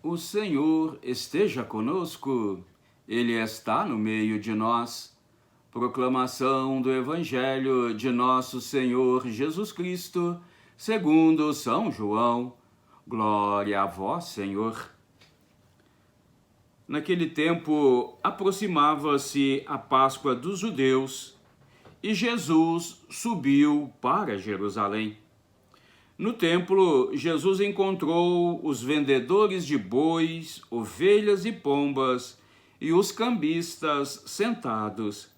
O Senhor esteja conosco, Ele está no meio de nós. Proclamação do Evangelho de Nosso Senhor Jesus Cristo, segundo São João. Glória a vós, Senhor. Naquele tempo, aproximava-se a Páscoa dos judeus e Jesus subiu para Jerusalém. No templo, Jesus encontrou os vendedores de bois, ovelhas e pombas e os cambistas sentados.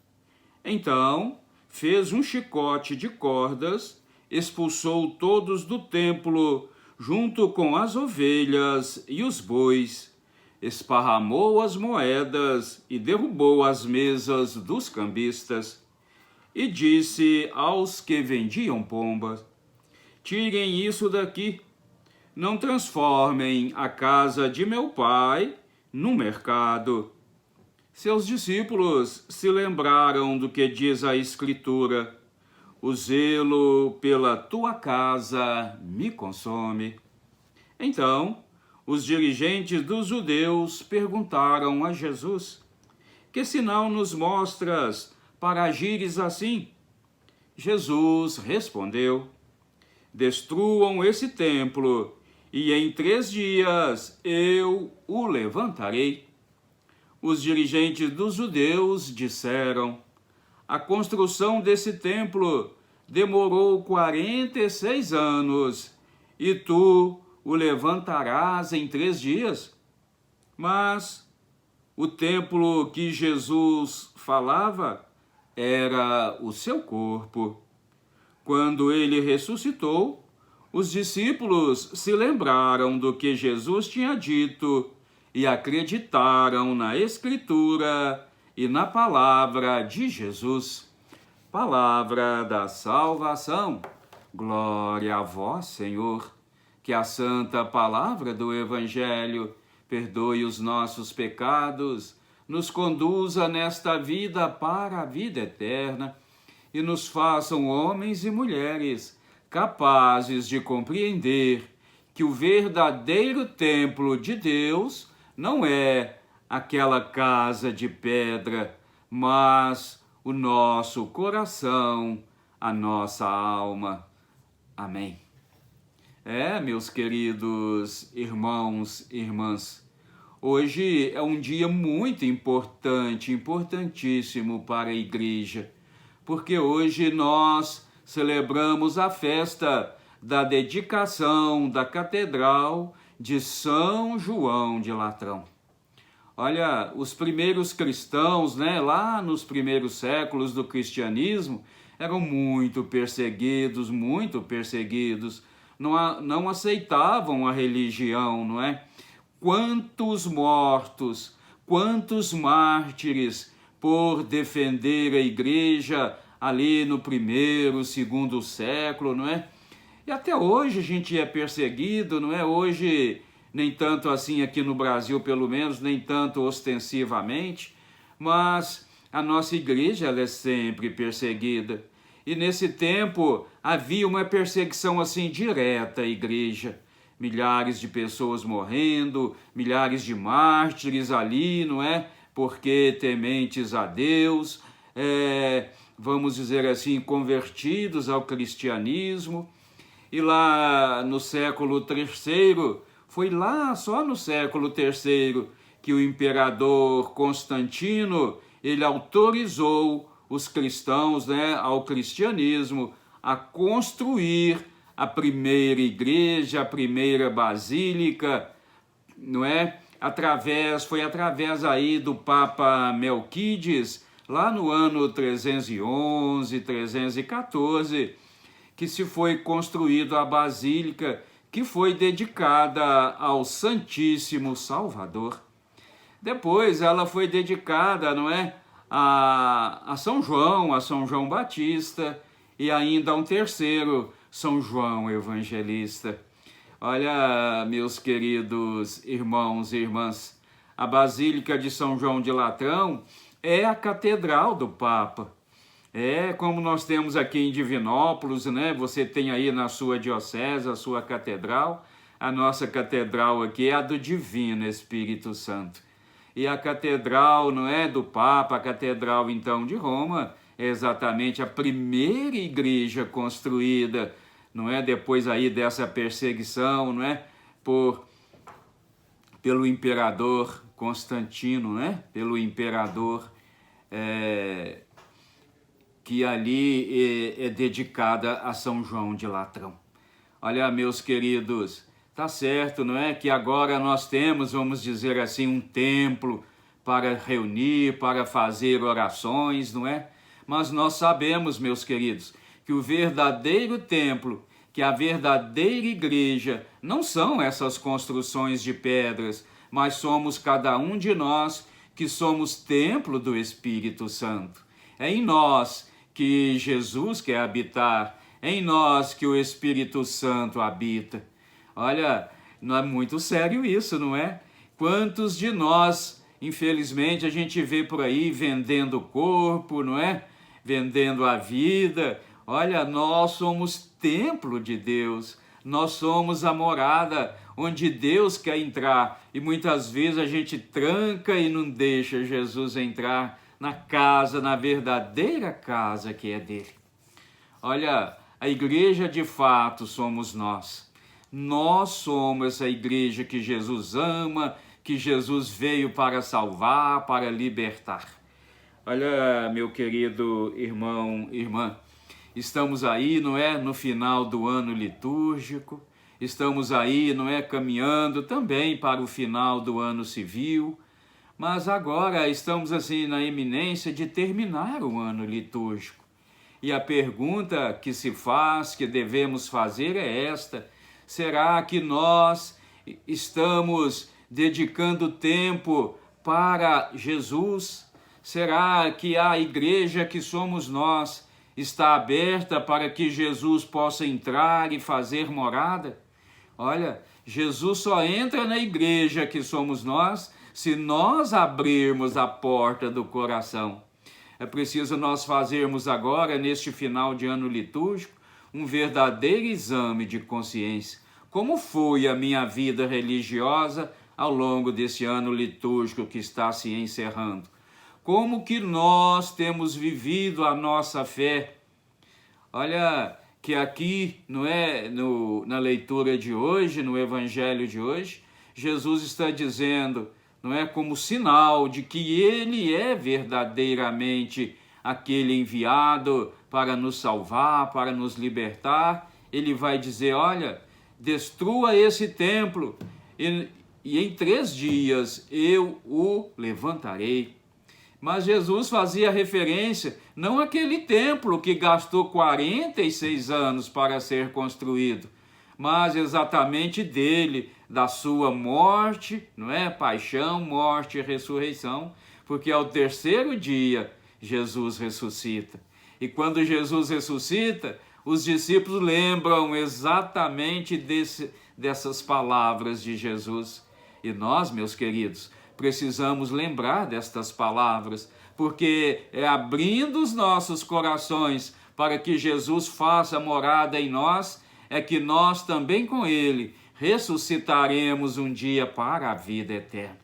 Então, fez um chicote de cordas, expulsou todos do templo, junto com as ovelhas e os bois, esparramou as moedas e derrubou as mesas dos cambistas, e disse aos que vendiam pombas: tirem isso daqui, não transformem a casa de meu pai num mercado. Seus discípulos se lembraram do que diz a Escritura: o zelo pela tua casa me consome. Então, os dirigentes dos judeus perguntaram a Jesus: que sinal nos mostras para agires assim? Jesus respondeu: destruam esse templo, e em 3 dias eu o levantarei. Os dirigentes dos judeus disseram: a construção desse templo demorou 46 anos, e tu o levantarás em 3 dias? Mas o templo que Jesus falava era o seu corpo. Quando ele ressuscitou, os discípulos se lembraram do que Jesus tinha dito e acreditaram na Escritura e na palavra de Jesus. Palavra da salvação. Glória a vós, Senhor. Que a santa palavra do Evangelho perdoe os nossos pecados, nos conduza nesta vida para a vida eterna e nos façam homens e mulheres capazes de compreender que o verdadeiro templo de Deus não é aquela casa de pedra, mas o nosso coração, a nossa alma. Amém. Meus queridos irmãos e irmãs, hoje é um dia muito importante, importantíssimo para a Igreja, porque hoje nós celebramos a festa da dedicação da Catedral de São João de Latrão. Olha, os primeiros cristãos, lá nos primeiros séculos do cristianismo, eram muito perseguidos, não aceitavam a religião, não é? Quantos mortos, quantos mártires por defender a Igreja ali no 1º, 2º século, não é? E até hoje a gente é perseguido, não é? Hoje, nem tanto assim aqui no Brasil, pelo menos, nem tanto ostensivamente, mas a nossa Igreja ela é sempre perseguida. E nesse tempo havia uma perseguição assim direta à Igreja. Milhares de pessoas morrendo, milhares de mártires ali, não é? Porque tementes a Deus, vamos dizer assim, convertidos ao cristianismo. E lá no século III, foi lá só no século III que o imperador Constantino, ele autorizou os cristãos, ao cristianismo, a construir a primeira igreja, a primeira basílica, não é? Foi através aí do Papa Melquides, lá no ano 311, 314, que se foi construída a basílica, que foi dedicada ao Santíssimo Salvador. Depois ela foi dedicada, não é? A São João Batista, e ainda a um terceiro, São João Evangelista. Olha, meus queridos irmãos e irmãs, a Basílica de São João de Latrão é a catedral do Papa. Como nós temos aqui em Divinópolis, né? Você tem aí na sua diocese a sua catedral. A nossa catedral aqui é a do Divino Espírito Santo. E a catedral não é do Papa, a catedral então de Roma é exatamente a primeira igreja construída, não é, depois aí dessa perseguição, não é, pelo imperador Constantino, né? Pelo imperador que ali é dedicada a São João de Latrão. Olha, meus queridos, tá certo, não é? Que agora nós temos, vamos dizer assim, um templo para reunir, para fazer orações, não é? Mas nós sabemos, meus queridos, que o verdadeiro templo, que a verdadeira igreja, não são essas construções de pedras, mas somos cada um de nós que somos templo do Espírito Santo. É em nós que Jesus quer habitar, é em nós que o Espírito Santo habita. Olha, não é muito sério isso, não é? Quantos de nós, infelizmente, a gente vê por aí vendendo o corpo, não é? Vendendo a vida. Olha, nós somos templo de Deus, nós somos a morada onde Deus quer entrar, e muitas vezes a gente tranca e não deixa Jesus entrar na casa, na verdadeira casa que é dele. Olha, a igreja de fato somos nós. Nós somos essa igreja que Jesus ama, que Jesus veio para salvar, para libertar. Olha, meu querido irmão, irmã, estamos aí, não é, no final do ano litúrgico, estamos aí, não é, caminhando também para o final do ano civil, mas agora estamos assim na iminência de terminar o ano litúrgico. E a pergunta que se faz, que devemos fazer é esta: será que nós estamos dedicando tempo para Jesus? Será que a igreja que somos nós está aberta para que Jesus possa entrar e fazer morada? Olha, Jesus só entra na igreja que somos nós se nós abrirmos a porta do coração. É preciso nós fazermos agora, neste final de ano litúrgico, um verdadeiro exame de consciência. Como foi a minha vida religiosa ao longo desse ano litúrgico que está se encerrando? Como que nós temos vivido a nossa fé? Olha, que aqui, não é, na leitura de hoje, no evangelho de hoje, Jesus está dizendo, não é, como sinal de que ele é verdadeiramente aquele enviado para nos salvar, para nos libertar. Ele vai dizer, olha, destrua esse templo e em 3 dias eu o levantarei. Mas Jesus fazia referência não àquele templo que gastou 46 anos para ser construído, mas exatamente dele, da sua morte, não é? Paixão, morte e ressurreição, porque ao 3º dia Jesus ressuscita. E quando Jesus ressuscita, os discípulos lembram exatamente dessas palavras de Jesus. E nós, meus queridos, precisamos lembrar destas palavras, porque é abrindo os nossos corações para que Jesus faça morada em nós, é que nós também com ele ressuscitaremos um dia para a vida eterna.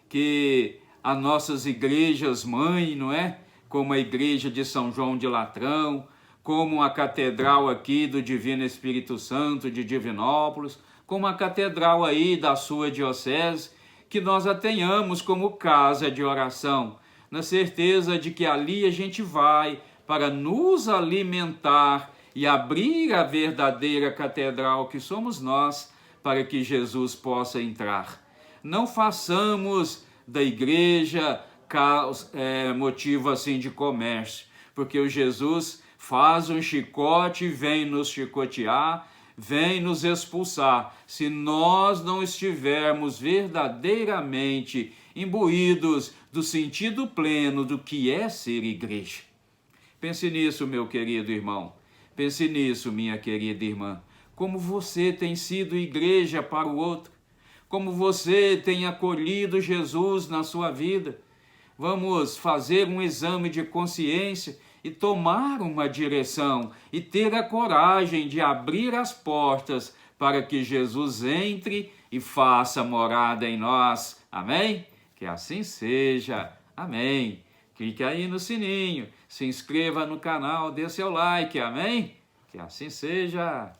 Que as nossas igrejas mãe, não é? Como a igreja de São João de Latrão, como a catedral aqui do Divino Espírito Santo de Divinópolis, como a catedral aí da sua diocese, que nós a tenhamos como casa de oração, na certeza de que ali a gente vai para nos alimentar e abrir a verdadeira catedral que somos nós, para que Jesus possa entrar. Não façamos da igreja motivo assim de comércio, porque o Jesus faz um chicote e vem nos chicotear, vem nos expulsar, se nós não estivermos verdadeiramente imbuídos do sentido pleno do que é ser igreja. Pense nisso, meu querido irmão. Pense nisso, minha querida irmã. Como você tem sido igreja para o outro. Como você tem acolhido Jesus na sua vida. Vamos fazer um exame de consciência e tomar uma direção e ter a coragem de abrir as portas para que Jesus entre e faça morada em nós. Amém? Que assim seja. Amém. Clique aí no sininho, se inscreva no canal, dê seu like. Amém? Que assim seja.